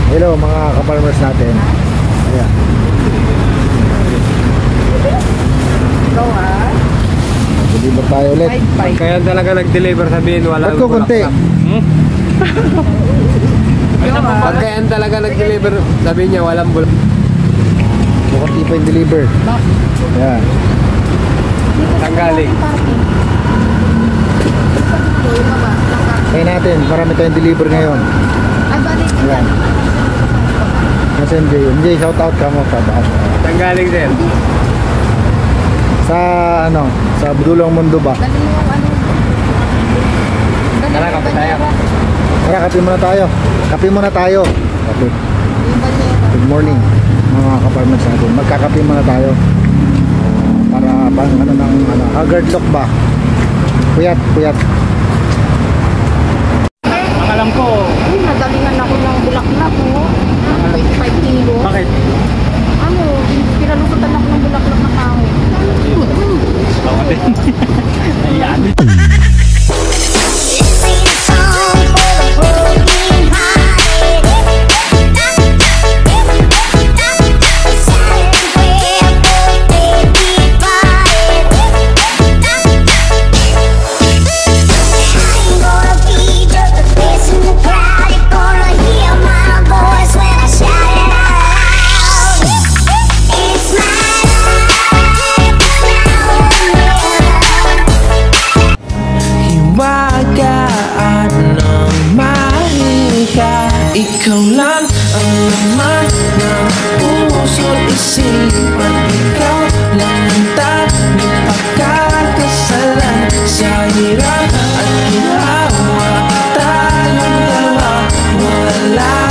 Hello mga ka-farmers natin. Ayan. Deliver tayo ulit. Kaya talaga nag-deliver, sabihin wala. Ba't ko konti? Kaya talaga nag-deliver, sabihin niya walang bulak. Kunti pa yung deliver. Ayan. Saan galing? Kaya natin, marami tayong deliver ngayon. Ayan. Nasa MJ. MJ, shout out ka mo. Saan galing, sir? Sa ano, sa Budulong Mundo ba? Tara, kape tayo. Tara, kape muna tayo. Kape muna tayo. Kape. Good morning mga ka-farmers natin. Magkakape muna tayo. Para pang ano ng ano, haggard look ba? Puyat, puyat. Alam ko. Nagalingan ako ng bulaklak mo. 25 kilo. Bakit? Ano, pinalusutan ako ng bulaklak na tao. Ako din. Ayan. Ikaw lang ang laman ng puso't isipan. Ikaw lang ang tanging pagkakasalan. Sa hirap at ginawa tayong dalawa, wala